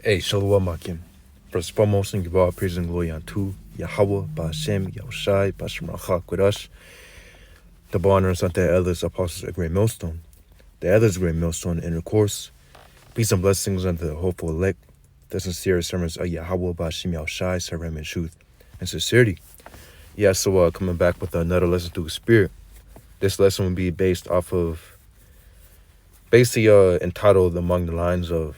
Hey, Shalom Akim. First and foremost, and give all praise and glory unto Yahweh, Ba'Shem, Yahushai, Ba'Shem Rachak with us. The honors unto the elders, apostles, a great millstone. The elders, a great millstone, and of course, peace and blessings unto the hopeful elect, the sincere servants of Yahweh, Ba'Shem, Yahushai, serve him in truth and sincerity. Yeah, so coming back with another lesson through the Spirit. This lesson will be based off of, basically entitled Among the Lines of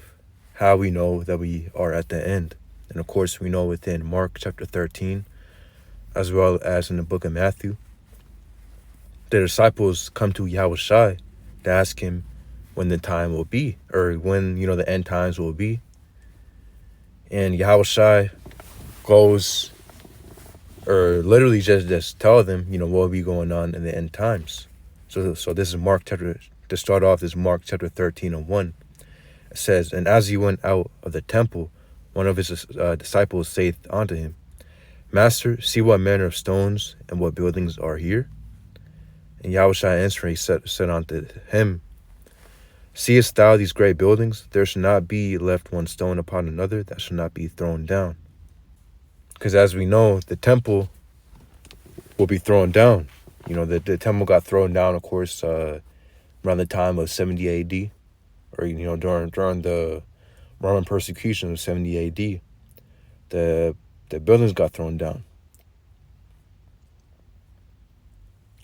how we know that we are at the end. And of course, we know within Mark chapter 13, as well as in the book of Matthew, the disciples come to Yahushai to ask him when the time will be, or when, the end times will be. And Yahushai goes, or literally just tell them, what will be going on in the end times. So this is Mark chapter, to start off, this is Mark chapter 13 and 1. It says, and as he went out of the temple, one of his disciples saith unto him, Master, see what manner of stones and what buildings are here? And Yahushua answering, he said unto him, Seest thou these great buildings? There shall not be left one stone upon another that shall not be thrown down. Because as we know, the temple will be thrown down. The temple got thrown down, of course, around the time of 70 AD. Or, during the Roman persecution of 70 AD, the buildings got thrown down.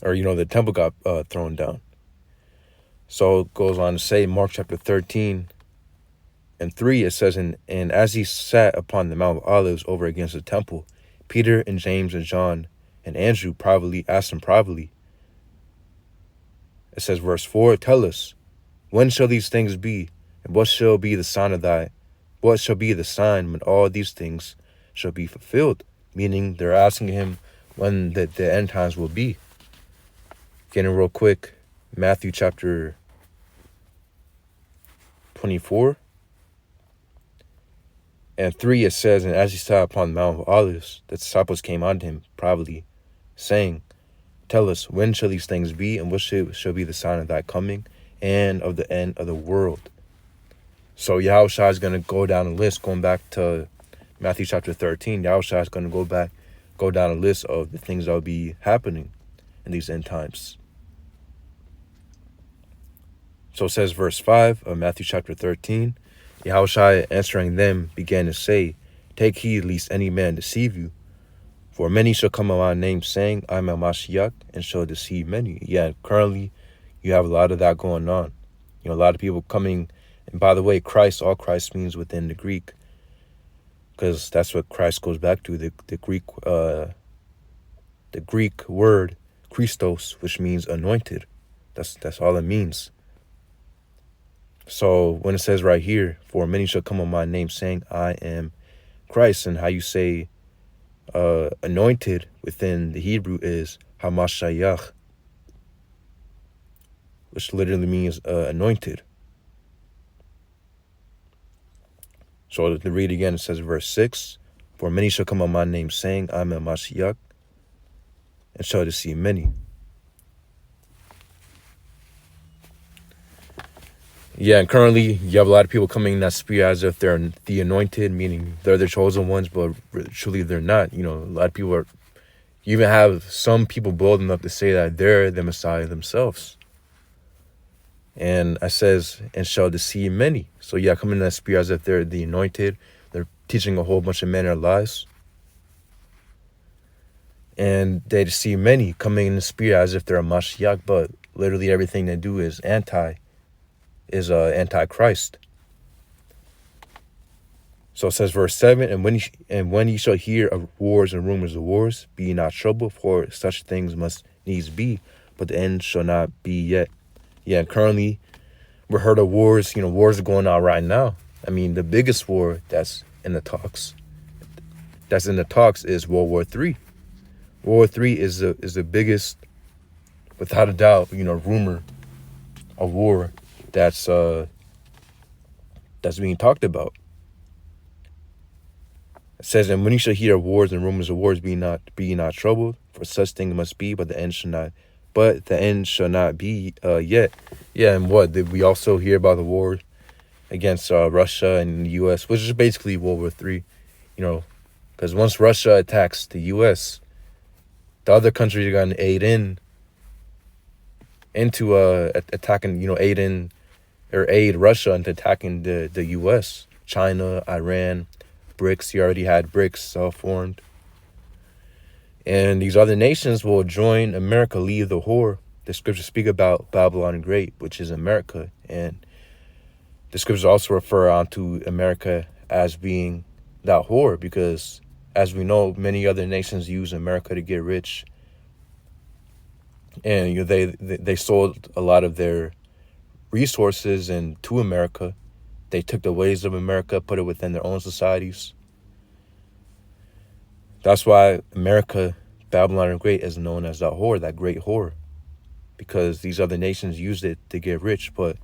Or, the temple got thrown down. So it goes on to say, Mark chapter 13 and 3, it says, and as he sat upon the Mount of Olives over against the temple, Peter and James and John and Andrew asked him privately. It says, verse 4, tell us, when shall these things be? And what shall be the sign when all these things shall be fulfilled? Meaning they're asking him when the end times will be. Getting real quick, Matthew chapter 24 and 3, it says, and as he sat upon the Mount of Olives, the disciples came unto him privately, saying, tell us, when shall these things be? And what shall be the sign of thy coming and of the end of the world? So Yahushua is going to go down a list, going back to Matthew chapter 13. Yahushua is going to go down a list of the things that will be happening in these end times. So it says verse 5 of Matthew chapter 13, Yahushua answering them began to say, take heed lest any man deceive you. For many shall come in my name, saying, I am a Mashiach, and shall deceive many. Yeah, currently you have a lot of that going on. A lot of people coming. And by the way, all Christ means within the Greek, because that's what Christ goes back to, the Greek word Christos, which means anointed. That's all it means. So when it says right here, for many shall come on my name, saying, I am Christ, and how you say anointed within the Hebrew is Hamashayach, which literally means anointed. So to read again, it says verse 6, for many shall come on my name, saying, I am a Mashiach, and shall deceive many. Yeah, and currently you have a lot of people coming in that spirit as if they're the anointed, meaning they're the chosen ones, but truly they're not. A lot of people you even have some people bold enough to say that they're the Messiah themselves. And it says, and shall deceive many. So yeah, coming in that spirit as if they're the anointed. They're teaching a whole bunch of manner of lies. And they deceive many, coming in the spirit as if they're a Mashiach, but literally everything they do is anti-Christ. So it says verse 7, and when ye shall hear of wars and rumors of wars, be ye not troubled, for such things must needs be, but the end shall not be yet. Yeah, currently we heard of wars. Wars are going on right now. I mean, the biggest war that's in the talks is World War III. World War III is the biggest, without a doubt, rumor of war that's being talked about. It says, and when you shall hear of wars and rumors of wars, be ye not troubled, for such things must be, but the end shall not be yet. Yeah, and what did we also hear about the war against Russia and the U.S., which is basically World War III, you know, because once Russia attacks the U.S., the other countries are going to into attacking, aid Russia into attacking the U.S., China, Iran, BRICS. You already had BRICS formed. And these other nations will join America, leave the whore. The scriptures speak about Babylon the Great, which is America. And the scriptures also refer onto America as being that whore, because as we know, many other nations use America to get rich. And they sold a lot of their resources to America. They took the ways of America, put it within their own societies. That's why America, Babylon the Great, is known as that whore, that great whore, because these other nations used it to get rich. But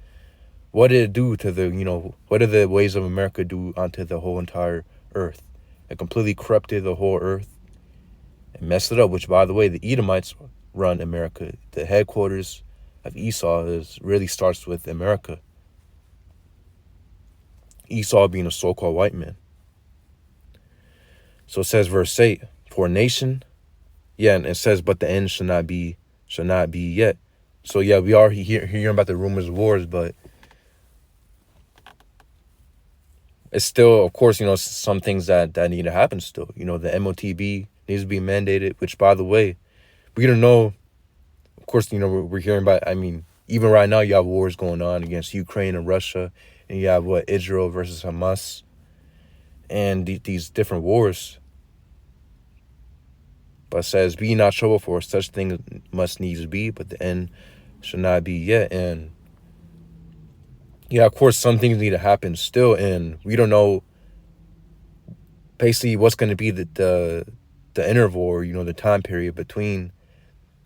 what did it do to what did the ways of America do onto the whole entire earth? It completely corrupted the whole earth and messed it up, which, by the way, the Edomites run America. The headquarters of Esau really starts with America. Esau being a so-called white man. So it says, verse 8, for a nation, and it says, but the end shall not be yet. So we are hearing about the rumors of wars, but it's still, of course, some things that need to happen still. The MOTB needs to be mandated, which, by the way, we don't know. Of course, we're hearing about, even right now, you have wars going on against Ukraine and Russia, and you have Israel versus Hamas, and these different wars. But it says, be not troubled, for such things must needs be, but the end shall not be yet. And of course, some things need to happen still, and we don't know basically what's going to be the interval, or the time period between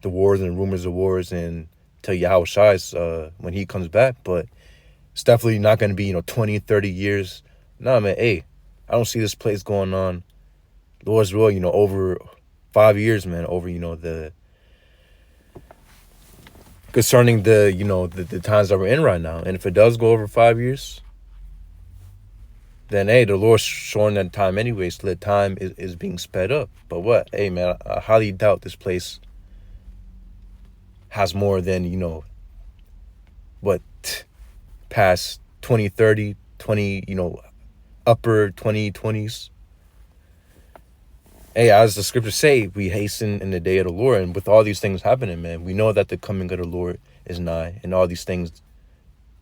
the wars and rumors of wars and till Yahushai's when he comes back. But it's definitely not going to be 20, 30 years. No, man, hey, I don't see this place going on, Lord's will, over 5 years, man, over concerning the times that we're in right now. And if it does go over 5 years, then hey, the Lord's showing that time anyways, so the time is being sped up. But what? Hey, man, I highly doubt this place has more than, past 2030, 20, upper 2020s. Hey, as the scriptures say, we hasten in the day of the Lord. And with all these things happening, man, we know that the coming of the Lord is nigh, and all these things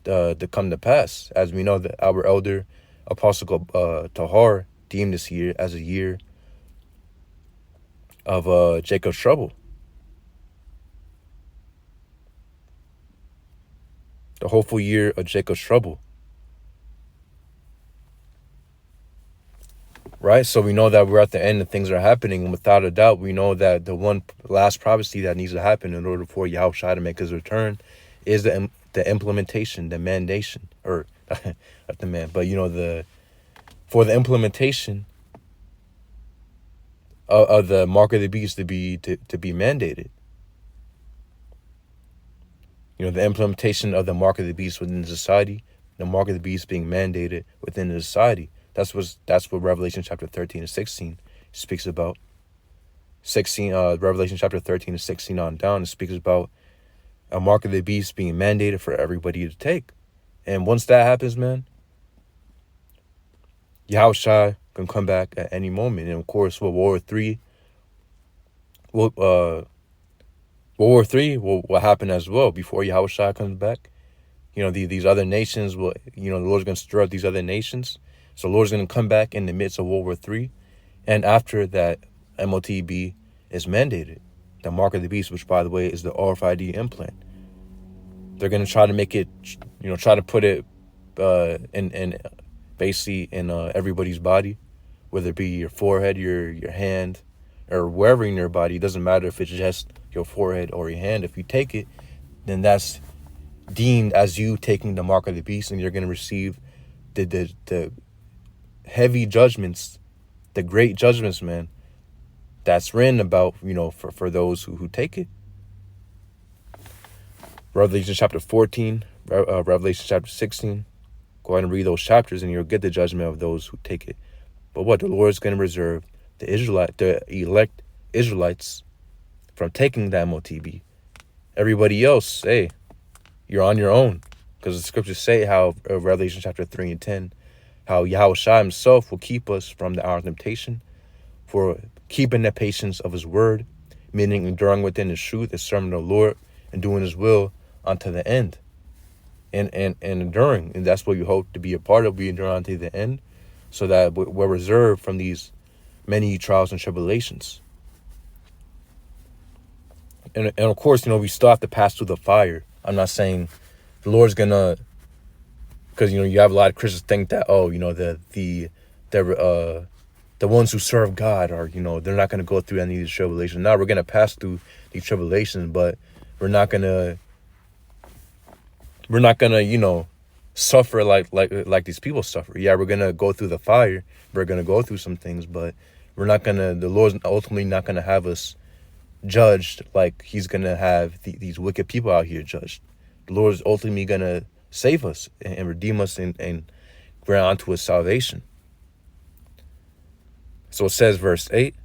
to come to pass. As we know that our elder Apostle Tahar deemed this year as a year of Jacob's trouble. The hopeful year of Jacob's trouble. Right? So we know that we're at the end and things are happening. And without a doubt, we know that the one last prophecy that needs to happen in order for Yahushua to make his return is the implementation, the mandation, or not the man, but for the implementation of the mark of the beast to be mandated. The implementation of the mark of the beast within the society, the mark of the beast being mandated within the society. That's what Revelation chapter 13 and 16 speaks about. Revelation chapter 13 and 16 on down, it speaks about a mark of the beast being mandated for everybody to take. And once that happens, man, Yahushua can come back at any moment. And of course, World War III will happen as well before Yahushua comes back. These other nations will, the Lord's going to stir up these other nations. So the Lord's going to come back in the midst of World War III. And after that, MOTB is mandated. The mark of the beast, which, by the way, is the RFID implant. They're going to try to make it, try to put it in basically in everybody's body, whether it be your forehead, your hand, or wherever in your body. It doesn't matter if it's just your forehead or your hand. If you take it, then that's deemed as you taking the mark of the beast, and you're going to receive the heavy judgments, the great judgments, man, that's written about, for those who take it. Revelation chapter 14, Revelation chapter 16, Go ahead and read those chapters and you'll get the judgment of those who take it. But what? The Lord is going to reserve the elect Israelites from taking the MOTB. Everybody else, hey, you're on your own. Because the scriptures say how, Revelation chapter 3 and 10, how Yahushua himself will keep us from the hour of temptation, for keeping the patience of his word, meaning enduring within his truth, and serving the Lord, and doing his will unto the end. And enduring. And that's what you hope to be a part of, be enduring unto the end, so that we're reserved from these many trials and tribulations. And of course, we still have to pass through the fire. I'm not saying the Lord's gonna, because you have a lot of Christians think that the ones who serve God are they're not gonna go through any of these tribulations. Now we're gonna pass through these tribulations, but we're not gonna suffer like these people suffer. Yeah, we're gonna go through the fire. We're gonna go through some things, but the Lord's ultimately not gonna have us judged like he's gonna have these wicked people out here judged. The Lord is ultimately gonna save us and redeem us and grant unto his salvation. So it says, verse 8,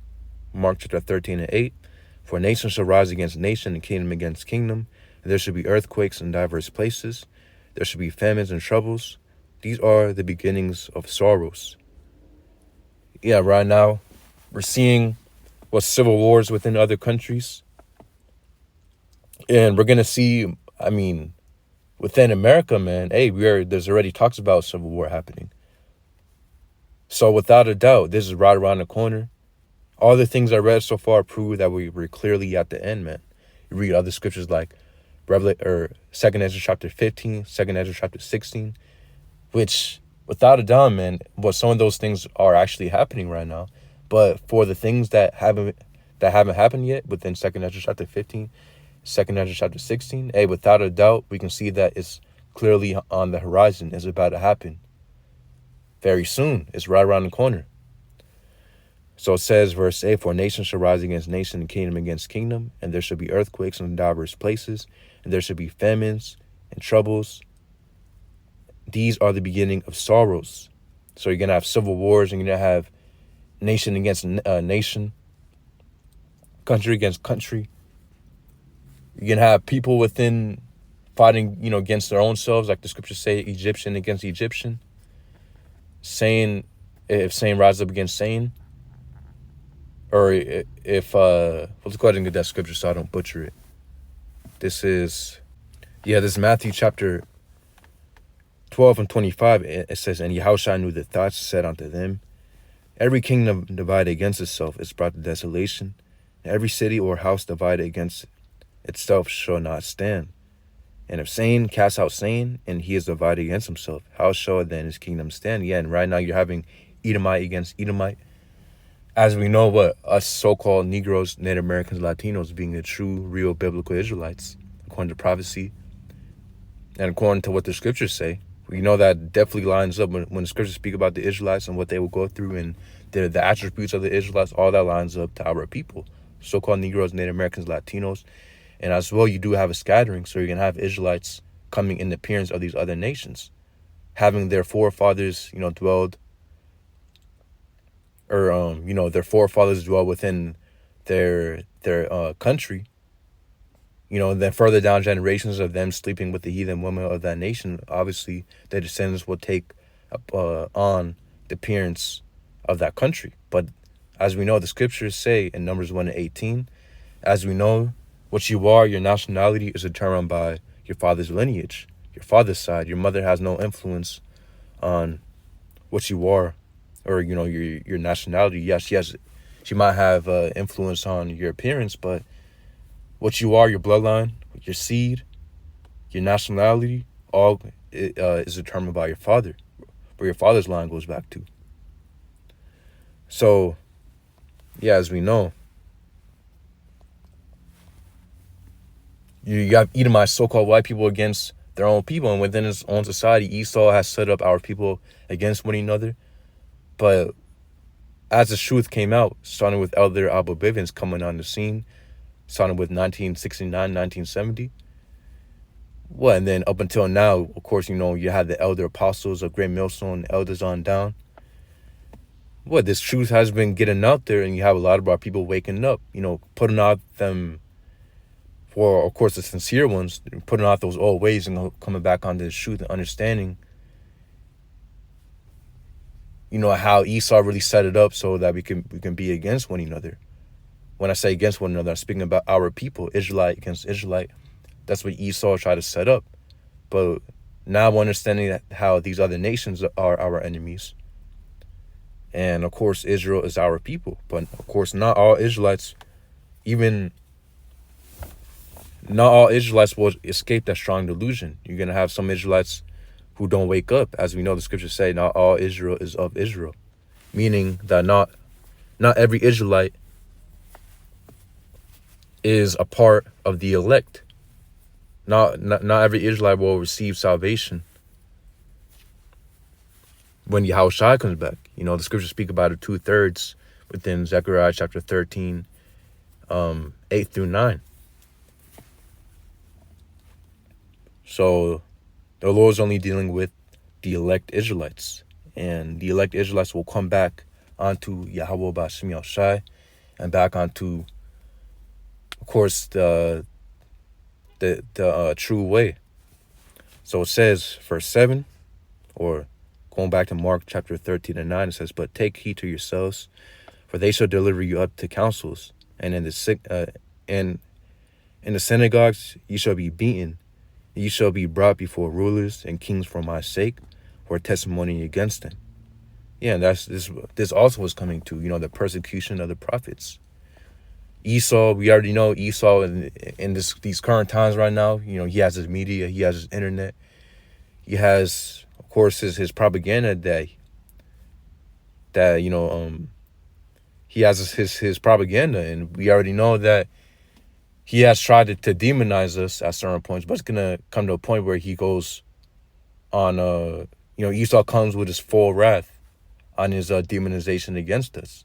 Mark chapter 13 and 8, for nation shall rise against nation and kingdom against kingdom, and there shall be earthquakes in diverse places. There shall be famines and troubles. These are the beginnings of sorrows. Yeah, right now we're seeing civil wars within other countries. And we're going to see, within America, man, there's already talks about civil war happening. So without a doubt, this is right around the corner. All the things I read so far prove that we're clearly at the end, man. You read other scriptures like 2nd Ezra chapter 15, 2nd Ezra chapter 16, which without a doubt, man, some of those things are actually happening right now. But for the things that haven't happened yet within 2nd Ezra chapter 15, 2nd Ezra chapter 16, without a doubt, we can see that it's clearly on the horizon. It's about to happen very soon. It's right around the corner. So it says, verse 8, for nation shall rise against nation and kingdom against kingdom, and there shall be earthquakes in diverse places, and there shall be famines and troubles. These are the beginning of sorrows. So you're going to have civil wars, and you're going to have nation against nation, country against country. You're going to have people within fighting, against their own selves, like the scriptures say, Egyptian against Egyptian. If Satan rises up against Satan, or if let's go ahead and get that scripture so I don't butcher it. This is Matthew chapter 12 and 25. It says, and Yahushua knew the thoughts said unto them, every kingdom divided against itself is brought to desolation, and every city or house divided against itself shall not stand. And if Satan casts out Satan, and he is divided against himself, how shall then his kingdom stand? Yeah, and right now you're having Edomite against Edomite. As we know, us so-called Negroes, Native Americans, Latinos being the true, real biblical Israelites, according to prophecy, and according to what the scriptures say. We know that definitely lines up when the scriptures speak about the Israelites and what they will go through and the attributes of the Israelites, all that lines up to our people, so-called Negroes, Native Americans, Latinos. And as well, you do have a scattering, so you're going to have Israelites coming in the appearance of these other nations, having their forefathers, dwelled, or, their forefathers dwell within their country, and then further down generations of them sleeping with the heathen women of that nation. Obviously, their descendants will take on the appearance of that country. But as we know, the scriptures say in Numbers 1 and 18, as we know, what you are, your nationality is determined by your father's lineage, your father's side. Your mother has no influence on what you are, or your nationality. Yes, she might have influence on your appearance, but what you are, your bloodline, your seed, your nationality, all is determined by your father, where your father's line goes back to. So, yeah, as we know, you have Edomites, so-called white people, against their own people, and within his own society, Esau has set up our people against one another. But as the truth came out, starting with Elder Abba Bivens coming on the scene, starting with 1969, 1970, What? And then up until now, of course, you had the elder apostles of Great Millstone, elders on down. What? This truth has been getting out there, and you have a lot of our people waking up, putting out them, for, of course, the sincere ones, putting out those old ways and coming back onto the truth and understanding, how Esau really set it up so that we can be against one another. When I say against one another, I'm speaking about our people, Israelite against Israelite. That's what Esau tried to set up. But now we're understanding that how these other nations are our enemies. And of course, Israel is our people. But of course, not all Israelites will escape that strong delusion. You're going to have some Israelites who don't wake up. As we know, the scriptures say, not all Israel is of Israel. Meaning that not every Israelite is a part of the elect. Not every Israelite will receive salvation when Yahushua comes back. The scriptures speak about it 2/3 within Zechariah chapter 13, 8 through 9. So the Lord's only dealing with the elect Israelites. And the elect Israelites will come back onto Yahweh B'Shem Yahushai and back onto, of course, the true way. So it says, verse 7, or going back to Mark chapter 13 and 9, it says, "But take heed to yourselves, for they shall deliver you up to councils, and in the synagogues you shall be beaten, and you shall be brought before rulers and kings for my sake, for a testimony against them." Yeah, and this also was coming to, the persecution of the prophets. Esau, we already know Esau in these current times right now, he has his media, he has his internet, he has, of course, his propaganda he has his propaganda, and we already know that he has tried to demonize us at certain points, but it's gonna come to a point where he goes on Esau comes with his full wrath on his demonization against us.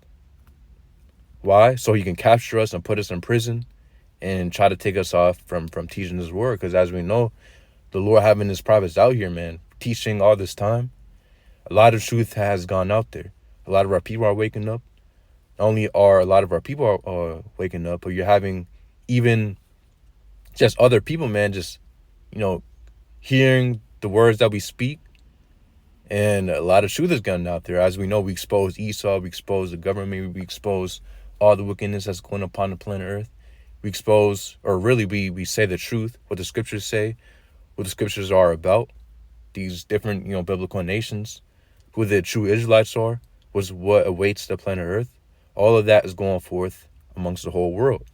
Why? So he can capture us and put us in prison and try to take us off from teaching his word. Because as we know, the Lord having his prophets out here, man, teaching all this time, a lot of truth has gone out there. A lot of our people are waking up. Not only are a lot of our people are waking up, but you're having even just other people, man, just, hearing the words that we speak. And a lot of truth is gotten out there. As we know, we expose Esau, we expose the government, we expose all the wickedness that's going upon the planet Earth. We expose, or really we say the truth, what the scriptures say, what the scriptures are about. These different, biblical nations, who the true Israelites are, was what awaits the planet Earth. All of that is going forth amongst the whole world.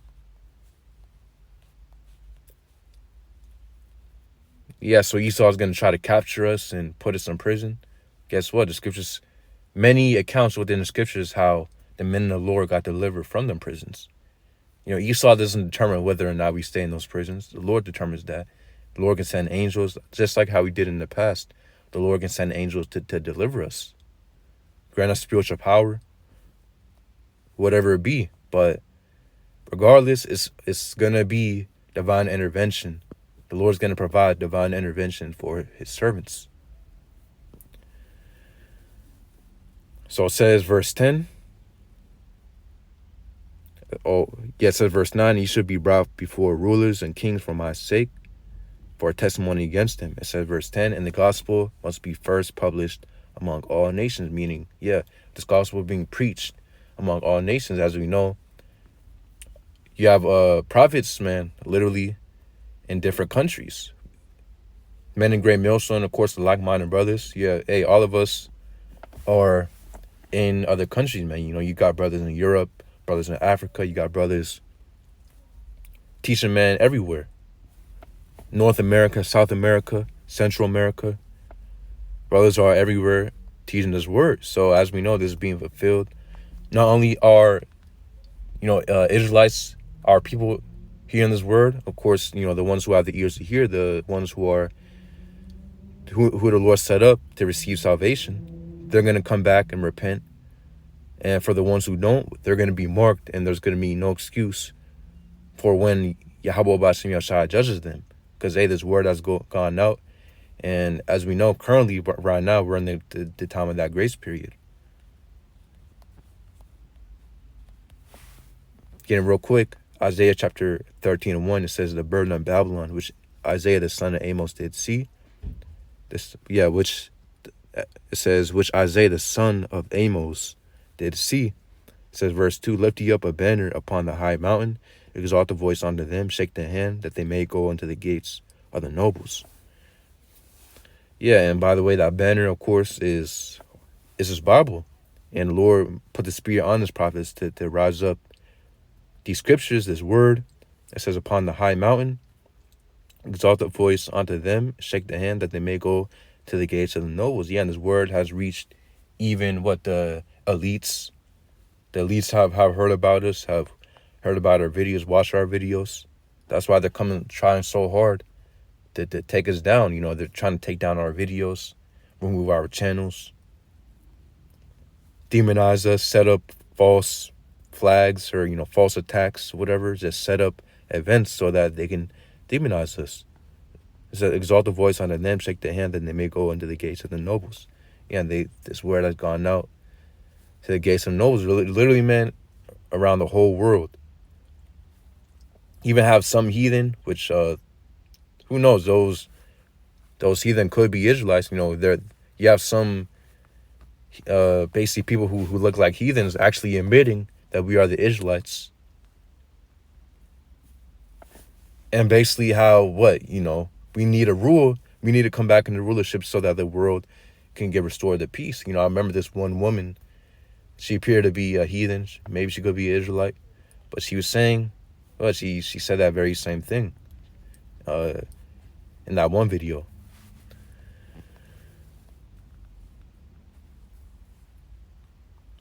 Yeah, so Esau is going to try to capture us and put us in prison. Guess what? The scriptures, many accounts within the scriptures how the men of the Lord got delivered from them prisons. Esau doesn't determine whether or not we stay in those prisons. The Lord determines that. The Lord can send angels, just like how we did in the past. The Lord can send angels to deliver us. Grant us spiritual power, whatever it be. But regardless, it's going to be divine intervention. The Lord's going to provide divine intervention for his servants. So it says, verse 10. It says verse 9, "You should be brought before rulers and kings for my sake, for a testimony against him." It says verse 10, "And the gospel must be first published among all nations," meaning, this gospel being preached among all nations. As we know, you have prophets, man, literally in different countries. Men in Great Millstone, of course, the like-minded brothers. Yeah, hey, all of us are in other countries, man. You got brothers in Europe, brothers in Africa, you got brothers teaching, man, everywhere. North America, South America, Central America. Brothers are everywhere teaching this word. So as we know, this is being fulfilled. Not only are, Israelites, our people hearing this word, of course, the ones who have the ears to hear, the ones who the Lord set up to receive salvation, they're going to come back and repent. And for the ones who don't, they're going to be marked, and there's going to be no excuse for when Yahweh B'Shem Yahushua judges them. Because, hey, this word has gone out. And as we know, currently, right now, we're in the time of that grace period. Getting real quick, Isaiah chapter 13:1, it says, the burden of Babylon, which Isaiah the son of Amos did see. Which it says, which Isaiah the son of Amos did see. It says, verse 2, lift ye up a banner upon the high mountain, exalt the voice unto them, shake the hand, that they may go into the gates of the nobles. Yeah, and by the way, that banner, of course, is his Bible. And the Lord put the spirit on his prophets to rise up these scriptures, this word. It says, upon the high mountain, exalt the voice unto them, shake the hand, that they may go to the gates of the nobles. Yeah, and this word has reached even what the elites have heard about us, have heard about our videos, watched our videos. That's why they're trying so hard to take us down. You know, they're trying to take down our videos, remove our channels, demonize us, set up false flags or, false attacks, whatever. Just set up events so that they can demonize us. It says, exalt the voice unto them, shake the hand, that they may go into the gates of the nobles. Yeah, and this word has gone out to the gates of the nobles, literally, man, around the whole world. Even have some heathen, which who knows, those heathen could be Israelites. You have some basically people who look like heathens actually admitting that we are the Israelites. And basically we need a rule. We need to come back into rulership so that the world can get restored to peace. I remember this one woman, she appeared to be a heathen. Maybe she could be an Israelite. But she was saying, she said that very same thing in that one video.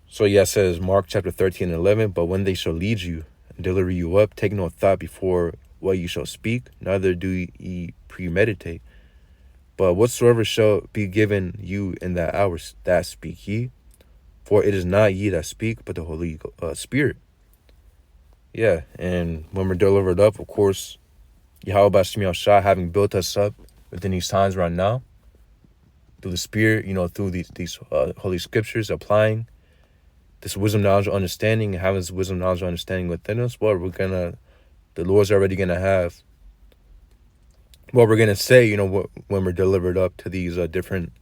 So yeah, it says Mark chapter 13:11, but when they shall lead you and deliver you up, take no thought before what you shall speak, neither do ye premeditate. But whatsoever shall be given you in that hour, that speak ye. For it is not ye that speak, but the Holy Spirit. Yeah, and when we're delivered up, of course, Yahweh B'Shem Yahushua having built us up within these times right now, through the Spirit, through these Holy Scriptures, applying this wisdom, knowledge, understanding, and having this wisdom, knowledge, understanding within us, the Lord's already going to have what we're going to say, when we're delivered up to these different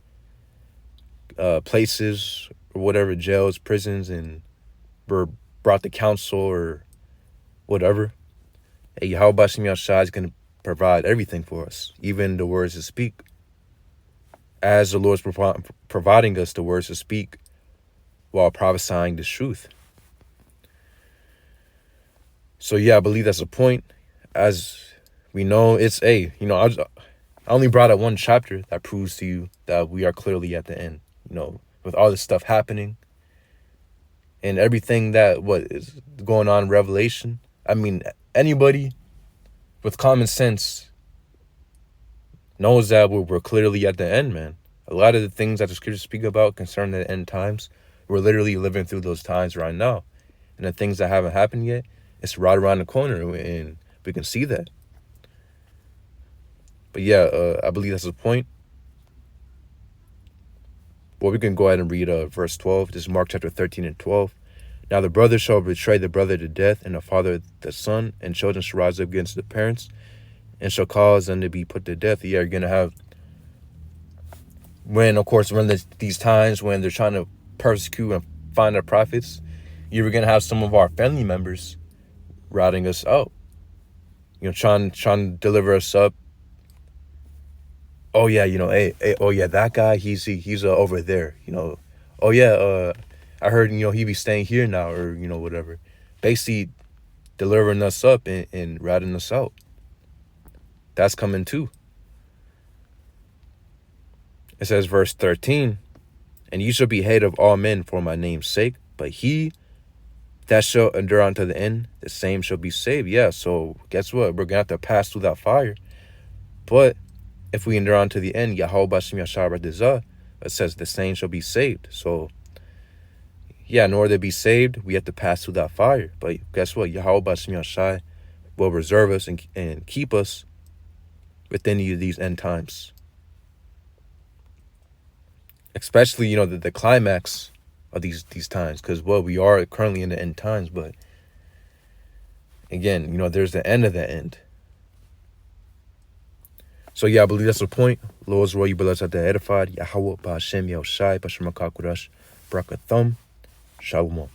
places or whatever, jails, prisons, and we're brought to council or whatever. Hey, Yahweh B'Shem Yahushua is going to provide everything for us, even the words to speak. As the Lord's providing us the words to speak while prophesying the truth. So yeah, I believe that's the point. As we know, it's I only brought up one chapter that proves to you that we are clearly at the end. With all this stuff happening and everything that is going on in Revelation. I mean, anybody with common sense knows that we're clearly at the end, man. A lot of the things that the scriptures speak about concerning the end times, we're literally living through those times right now. And the things that haven't happened yet, it's right around the corner, and we can see that. But yeah, I believe that's the point. Well, we can go ahead and read verse 12. This is Mark chapter 13:12. Now the brother shall betray the brother to death, and the father the son, and children shall rise up against the parents, and shall cause them to be put to death. Yeah, you're going to have, when these times when they're trying to persecute and find our prophets, you're going to have some of our family members routing us out, trying to deliver us up. Oh yeah, hey, oh yeah, that guy, he's over there, Oh yeah, I heard, he be staying here now, or whatever. Basically, delivering us up and routing us out. That's coming too. It says, verse 13, and you shall be hated of all men for my name's sake, but he that shall endure unto the end, the same shall be saved. Yeah, so guess what? We're going to have to pass through that fire. But if we endure unto the end, Yahweh B'Shem Yahushua, it says the same shall be saved. So, yeah, in order to be saved, we have to pass through that fire. But guess what? Yahweh B'Shem Yahushua will reserve us and keep us within these end times. Especially, the climax of these times. Because, we are currently in the end times. But, again, there's the end of the end. So, I believe that's the point. Lord's Roy, you bless out the edified. Yahweh, Ba'Hashem, Yahushai, B'Shem HaKadosh, Barakathum, Shalom.